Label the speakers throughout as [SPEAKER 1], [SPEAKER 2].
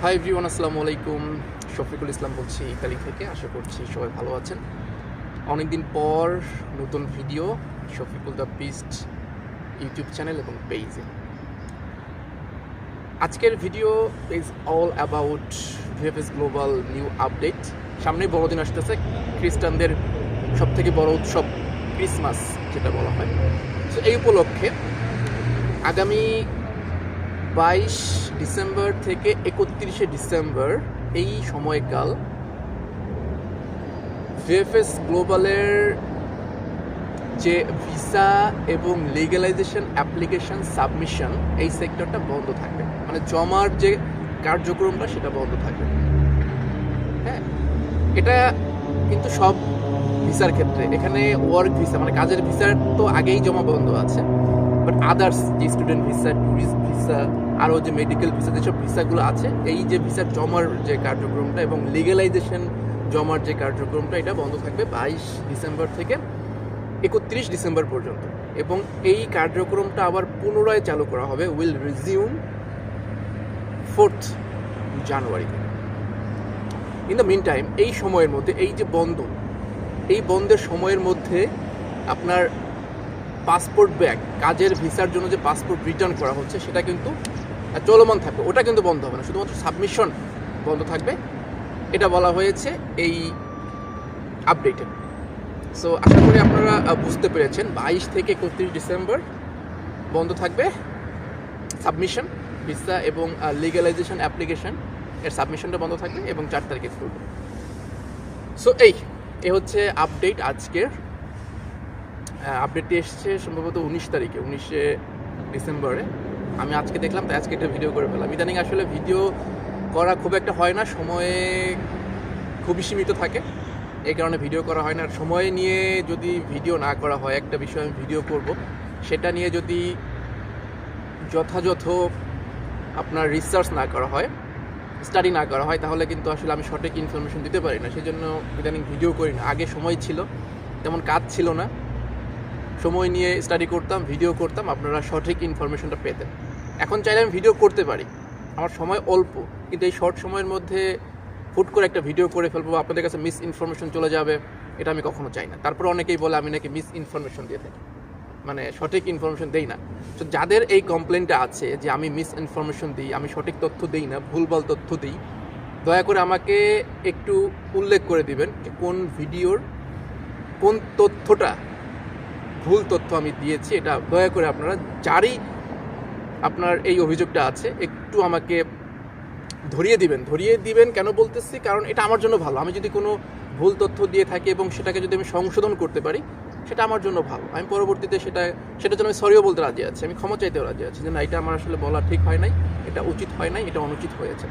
[SPEAKER 1] Hi everyone, আসসালামু আলাইকুম। শফিকুল ইসলাম বলছি ইতালি থেকে। আশা করছি সবাই ভালো আছেন। অনেকদিন পর নতুন video Shafiqul the beast YouTube channel এবং পেজে। আজকের video is all about VFS global new update. সামনেই বড়দিন আসতেছে, খ্রিস্টানদের সবথেকে বড় উৎসব ক্রিসমাস যেটা বলা হয়। তো এই উপলক্ষে আগামী 22 ডিসেম্বর থেকে 31শে ডিসেম্বর এই সময়কাল ভিএফএস গ্লোবালের যে ভিসা এবং লিগ্যালাইজেশন অ্যাপ্লিকেশন সাবমিশন এই সেক্টরটা বন্ধ থাকবে, মানে জমার যে কার্যক্রমটা সেটা বন্ধ থাকবে। হ্যাঁ, এটা কিন্তু সব ভিসার ক্ষেত্রে। এখানে ওয়ার্ক ভিসা মানে কাজের ভিসার তো আগেই জমা বন্ধ আছে, বাট আদার্স যে স্টুডেন্ট ভিসা, ট্যুরিস্ট ভিসা, আরও যে মেডিকেল ভিসা, যেসব ভিসাগুলো আছে, এই যে ভিসার জমার যে কার্যক্রমটা এবং লিগ্যালাইজেশন জমার যে কার্যক্রমটা এটা বন্ধ থাকবে 22 ডিসেম্বর থেকে 31 ডিসেম্বর পর্যন্ত। এবং এই কার্যক্রমটা আবার পুনরায় চালু করা হবে, will resume 4th January. In the meantime, এই সময়ের মধ্যে এই যে বন্ধ, এই বন্ধের সময়ের মধ্যে আপনার পাসপোর্ট ব্যাক, কাজের ভিসার জন্য যে পাসপোর্ট রিটার্ন করা হচ্ছে সেটা কিন্তু চলমান থাকবে, ওটা কিন্তু বন্ধ হবে না, শুধুমাত্র সাবমিশন বন্ধ থাকবে। এটা বলা হয়েছে এই আপডেটে। সো আশা করি আপনারা বুঝতে পেরেছেন, 22 থেকে 31 ডিসেম্বর বন্ধ থাকবে সাবমিশন, ভিসা এবং লিগ্যালাইজেশন অ্যাপ্লিকেশন এর সাবমিশনটা বন্ধ থাকবে এবং 4 তারিখে খুলবে। সো এই হচ্ছে আপডেট আজকের। আপডেটটি এসছে সম্ভবত 19 তারিখে, 19শে ডিসেম্বরে। আমি আজকে দেখলাম, তাই আজকে একটা ভিডিও করে ফেললাম। ইদানিং আসলে ভিডিও করা খুব একটা হয় না, সময়ে খুবই সীমিত থাকে, এই কারণে ভিডিও করা হয় না। আর সময় নিয়ে যদি ভিডিও না করা হয়, একটা বিষয় আমি ভিডিও করব, সেটা নিয়ে যদি যথাযথ আপনার রিসার্চ না করা হয়, স্টাডি না করা হয়, তাহলে কিন্তু আসলে আমি সঠিক ইনফরমেশন দিতে পারি না। সেই জন্য ইদানিং ভিডিও করি না। আগে সময় ছিল, তেমন কাজ ছিল না, সময় নিয়ে স্টাডি করতাম, ভিডিও করতাম, আপনারা সঠিক ইনফরমেশনটা পেতেন। এখন চাইলে আমি ভিডিও করতে পারি, আমার সময় অল্প, কিন্তু এই শর্ট সময়ের মধ্যে হুট করে একটা ভিডিও করে ফেলবো, আপনাদের কাছে মিস ইনফরমেশন চলে যাবে, এটা আমি কখনো চাই না। তারপর অনেকেই বলে আমি নাকি মিস ইনফরমেশন দিয়ে থাকি, মানে সঠিক ইনফরমেশন দেই না। তো যাদের এই কমপ্লেনটা আছে যে আমি মিস ইনফরমেশন দিই, আমি সঠিক তথ্য দিই না, ভুলভাল তথ্য দিই, দয়া করে আমাকে একটু উল্লেখ করে দিবেন যে কোন ভিডিওর কোন তথ্যটা ভুল তথ্য আমি দিয়েছি। এটা দয়া করে আপনারা, যারই আপনার এই অভিযোগটা আছে, একটু আমাকে ধরিয়ে দিবেন। কেন বলতেছি, কারণ এটা আমার জন্য ভালো। আমি যদি কোনো ভুল তথ্য দিয়ে থাকি এবং সেটাকে যদি আমি সংশোধন করতে পারি, সেটা আমার জন্য ভালো। আমি পরবর্তীতে সেটার জন্য আমি সরিও বলতে রাজি আছি, আমি ক্ষমা চাইতেও রাজি আছি যে না, এটা আমার আসলে বলা ঠিক হয় নাই, এটা উচিত হয় নাই, এটা অনুচিত হয়েছে,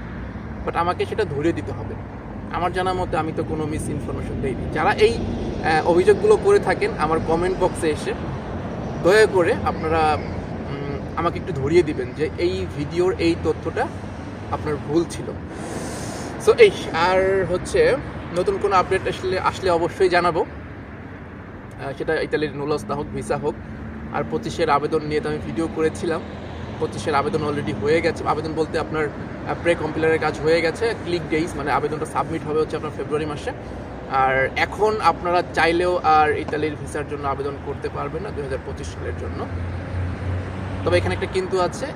[SPEAKER 1] বাট আমাকে সেটা ধরিয়ে দিতে হবে। আমার জানা মতে আমি তো কোনো মিস ইনফরমেশন দিইনি। যারা এই অভিযোগগুলো করে থাকেন, আমার কমেন্ট বক্সে এসে দয়া করে আপনারা আমাকে একটু ধরিয়ে দিবেন যে এই ভিডিওর এই তথ্যটা আপনার ভুল ছিল। সো আর হচ্ছে নতুন কোনো আপডেট আসলে অবশ্যই জানাবো, সেটা ইতালির নুলস্তা হোক, ভিসা হোক। আর 25-এর আবেদন নিয়ে তো আমি ভিডিও করেছিলাম। 25-এর আবেদন অলরেডি হয়ে গেছে। আবেদন বলতে আপনার প্রে কম্পিলারের কাজ হয়ে গেছে, ক্লিক ডেইজ মানে আবেদনটা সাবমিট হবে হচ্ছে আপনার ফেব্রুয়ারি মাসে। আর এখন আপনারা চাইলেও আর ইতালির ভিসার জন্য আবেদন করতে পারবেন না 2025 সালের জন্য। তবে এখানে একটা কিন্তু আছে,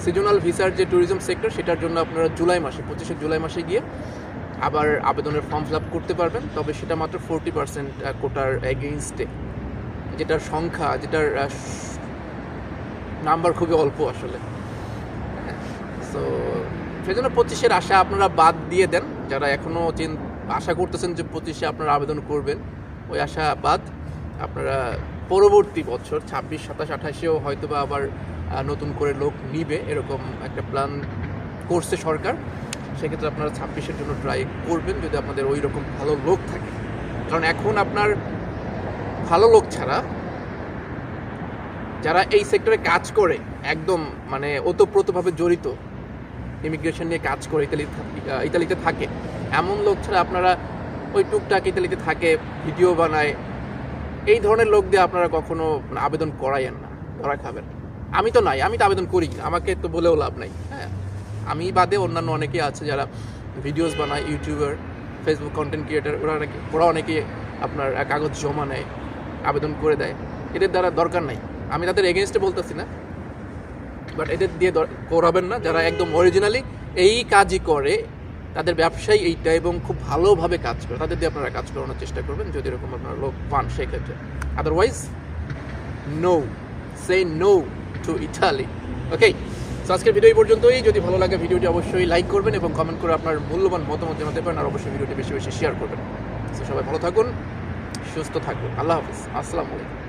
[SPEAKER 1] সিজনাল ভিসার যে ট্যুরিজম সেক্টর, সেটার জন্য আপনারা জুলাই মাসে, 25 জুলাই মাসে গিয়ে আবার আবেদনের ফর্ম ফিল আপ করতে পারবেন। তবে সেটা মাত্র 40% কোটার এগেইনস্টে, যেটার সংখ্যা, যেটার নাম্বার খুবই অল্প আসলে। সো সেই জন্য 25-এর আশা আপনারা বাদ দিয়ে দেন। যারা এখনও আশা করতেছেন যে 25-এ আপনারা আবেদন করবেন, ওই আশা বাদ। আপনারা পরবর্তী বছর 26, 27, 28-এও হয়তো বা আবার নতুন করে লোক নিবে, এরকম একটা প্ল্যান করছে সরকার। সেক্ষেত্রে আপনারা 26-এর জন্য ট্রাই করবেন, যদি আপনাদের ওই রকম ভালো লোক থাকে। কারণ এখন আপনার ভালো লোক ছাড়া, যারা এই সেক্টরে কাজ করে, একদম মানে ওতপ্রোতভাবে জড়িত, ইমিগ্রেশন নিয়ে কাজ করে, ইতালিতে থাকে, এমন লোক ছাড়া আপনারা ওই টুকটাক ইতালিতে থাকে, ভিডিও বানায়, এই ধরনের লোক দিয়ে আপনারা কখনো আবেদন করাইয়েন না, ধরা খাবেন। আমি তো আবেদন করি না, আমাকে তো বলেও লাভ নাই। হ্যাঁ, আমি বাদে অন্যান্য অনেকেই আছে যারা ভিডিওস বানায়, ইউটিউবার, ফেসবুক কন্টেন্ট ক্রিয়েটার, ওরা অনেকে আপনার কাগজ জমা নেয়, আবেদন করে দেয়। এদের দ্বারা দরকার নাই, আমি তাদের এগেনস্টে বলতেছি না, বাট এদের দিয়ে করাবেন না। যারা একদম অরিজিনালি এই কাজই করে, তাদের ব্যবসায়ী এইটা এবং খুব ভালোভাবে কাজ করে, তাদের দিয়ে আপনারা কাজ করানোর চেষ্টা করবেন যদি এরকম আপনারা লোক পান সেক্ষেত্রে। Otherwise no, say no to Italy. Okay, so আজকের ভিডিও এই পর্যন্তই। যদি ভালো লাগে ভিডিওটি অবশ্যই লাইক করবেন এবং কমেন্ট করে আপনার মূল্যবান মতামত জানাতে পারেন, আর অবশ্যই ভিডিওটি বেশি বেশি শেয়ার করবেন। সো সবাই ভালো থাকুন, সুস্থ থাকুন, আল্লাহ হাফিজ, আসসালামু আলাইকুম।